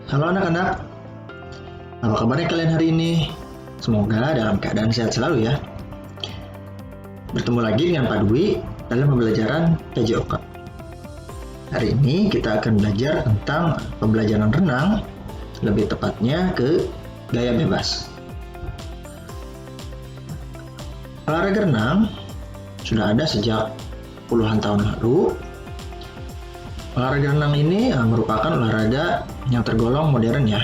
Halo anak-anak, apa kabarnya kalian hari ini? Semoga dalam keadaan sehat selalu ya. Bertemu lagi dengan Pak Dwi dalam pembelajaran PJOK. Hari ini kita akan belajar tentang pembelajaran renang, lebih tepatnya ke gaya bebas. Olahraga renang sudah ada sejak puluhan tahun lalu. Olahraga renang ini merupakan olahraga yang tergolong modern ya.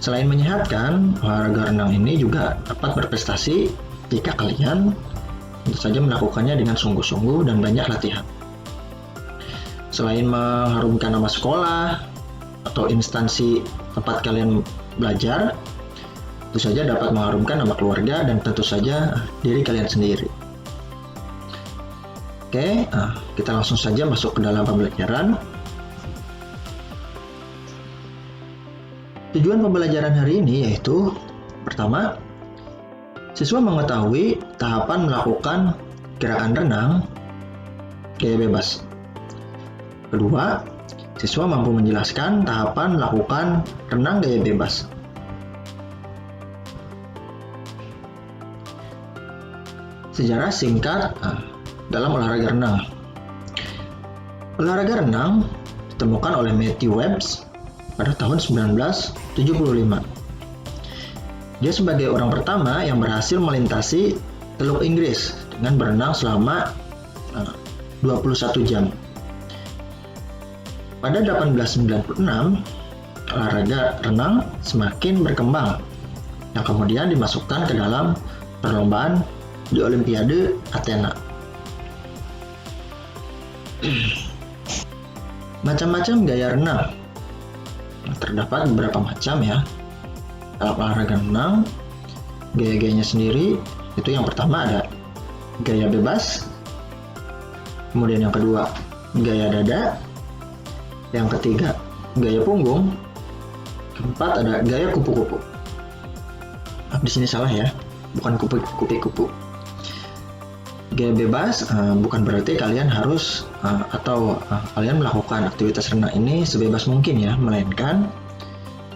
Selain menyehatkan, olahraga renang ini juga dapat berprestasi jika kalian tentu saja melakukannya dengan sungguh-sungguh dan banyak latihan. Selain mengharumkan nama sekolah atau instansi tempat kalian belajar, tentu saja dapat mengharumkan nama keluarga dan tentu saja diri kalian sendiri. Oke, kita langsung saja masuk ke dalam pembelajaran. Tujuan pembelajaran hari ini yaitu pertama, siswa mengetahui tahapan melakukan gerakan renang gaya bebas. Kedua, siswa mampu menjelaskan tahapan melakukan renang gaya bebas. Sejarah singkat dalam olahraga renang. Olahraga renang ditemukan oleh Matthew Webbs pada tahun 1975. Dia sebagai orang pertama yang berhasil melintasi Teluk Inggris dengan berenang selama 21 jam. Pada 1896, olahraga renang semakin berkembang yang kemudian dimasukkan ke dalam perlombaan di Olimpiade Athena. Macam-macam gaya renang. Terdapat beberapa macam ya dalam olahraga renang. Gaya-gayanya sendiri itu yang pertama ada gaya bebas, kemudian yang kedua gaya dada, yang ketiga gaya punggung, keempat ada gaya kupu-kupu. Di sini salah ya, bukan kupu-kupu. Gaya bebas bukan berarti kalian harus kalian melakukan aktivitas renang ini sebebas mungkin ya, melainkan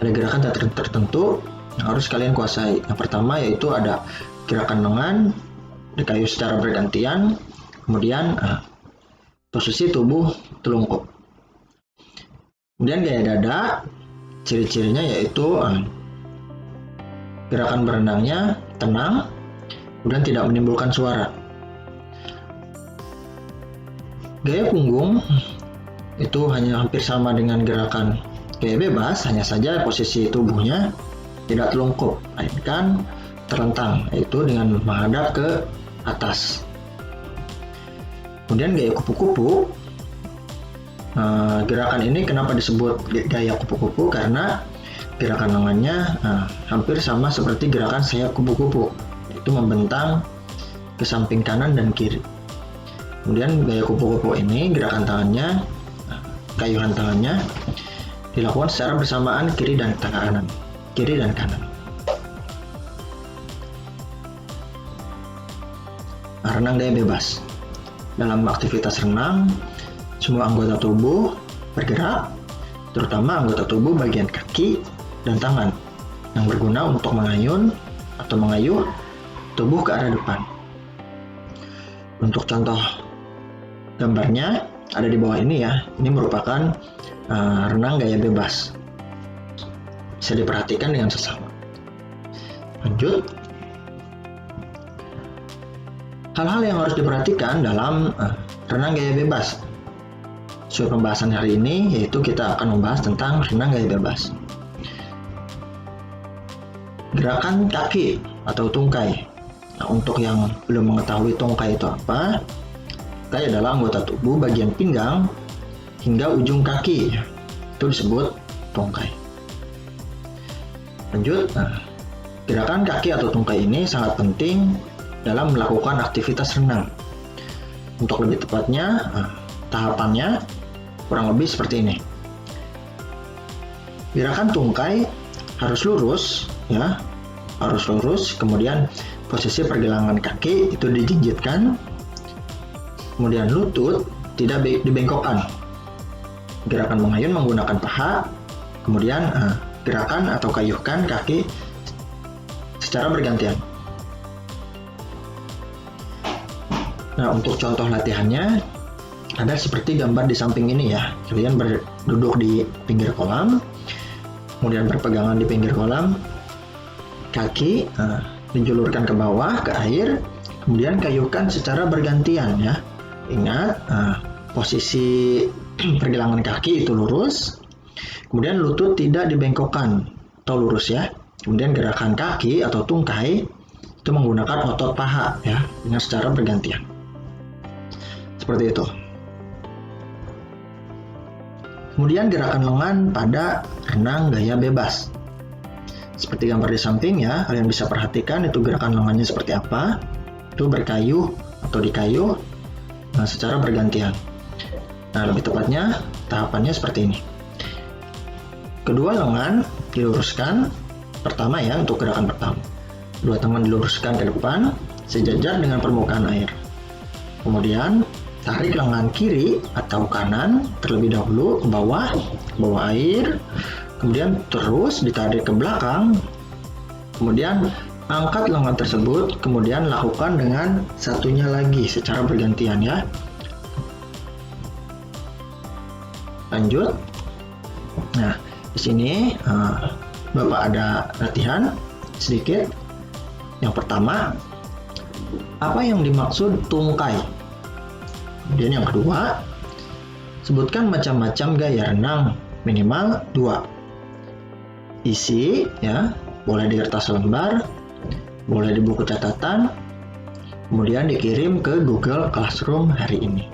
ada gerakan tertentu yang harus kalian kuasai. Yang pertama yaitu ada gerakan lengan dikayuh secara bergantian, kemudian posisi tubuh telungkup. Kemudian gaya dada, ciri-cirinya yaitu gerakan berenangnya tenang, kemudian tidak menimbulkan suara. Gaya punggung itu hanya hampir sama dengan gerakan gaya bebas, hanya saja posisi tubuhnya tidak telungkup, melainkan terlentang, yaitu dengan menghadap ke atas. Kemudian gaya kupu-kupu, gerakan ini kenapa disebut gaya kupu-kupu? Karena gerakan lengannya hampir sama seperti gerakan sayap kupu-kupu, yaitu membentang ke samping kanan dan kiri. Kemudian gaya kupu-kupu ini gerakan tangannya, kayuhan tangannya dilakukan secara bersamaan kiri dan kanan. Renang gaya bebas. Dalam aktivitas renang, semua anggota tubuh bergerak, terutama anggota tubuh bagian kaki dan tangan yang berguna untuk mengayun atau mengayuh tubuh ke arah depan. Untuk contoh gambarnya ada di bawah ini ya. Ini merupakan renang gaya bebas. Bisa diperhatikan dengan sesama. Lanjut. Hal-hal yang harus diperhatikan dalam renang gaya bebas. Sesuai pembahasan hari ini yaitu kita akan membahas tentang renang gaya bebas. Gerakan kaki atau tungkai. Nah, untuk yang belum mengetahui tungkai itu apa? Tungkai adalah anggota tubuh bagian pinggang hingga ujung kaki. Itu disebut tungkai. Lanjut, gerakan kaki atau tungkai ini sangat penting dalam melakukan aktivitas renang. Untuk lebih tepatnya, tahapannya kurang lebih seperti ini. Gerakan tungkai harus lurus, ya, harus lurus. Kemudian posisi pergelangan kaki itu dijinjitkan. Kemudian lutut tidak dibengkokkan. Gerakan mengayun menggunakan paha, Kemudian gerakan atau kayuhkan kaki secara bergantian. Nah, untuk contoh latihannya ada seperti gambar di samping ini ya. Kalian duduk di pinggir kolam, kemudian berpegangan di pinggir kolam, kaki dijulurkan ke bawah ke air, kemudian kayuhkan secara bergantian ya. Ingat, posisi pergelangan kaki itu lurus, kemudian lutut tidak dibengkokkan atau lurus ya. Kemudian gerakan kaki atau tungkai itu menggunakan otot paha ya, dengan secara bergantian. Seperti itu. Kemudian gerakan lengan pada renang gaya bebas. Seperti gambar di samping ya, kalian bisa perhatikan itu gerakan lengannya seperti apa. Itu berkayuh atau dikayuh secara bergantian. Nah, lebih tepatnya tahapannya seperti ini. Kedua lengan diluruskan. Pertama ya, untuk gerakan pertama. Dua tangan diluruskan ke depan, sejajar dengan permukaan air. Kemudian, tarik lengan kiri atau kanan terlebih dahulu ke bawah air. Kemudian terus ditarik ke belakang. Kemudian, angkat lengan tersebut, kemudian lakukan dengan satunya lagi secara bergantian ya. Lanjut. Nah, di sini Bapak ada latihan sedikit. Yang pertama, apa yang dimaksud tungkai? Kemudian yang kedua, sebutkan macam-macam gaya renang minimal 2. Isi ya, boleh di kertas lembar, boleh di buku catatan, kemudian dikirim ke Google Classroom hari ini.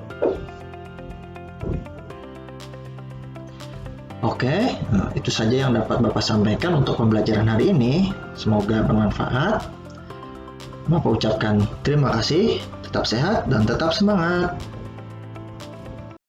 Oke, itu saja yang dapat Bapak sampaikan untuk pembelajaran hari ini. Semoga bermanfaat. Bapak ucapkan terima kasih, tetap sehat dan tetap semangat.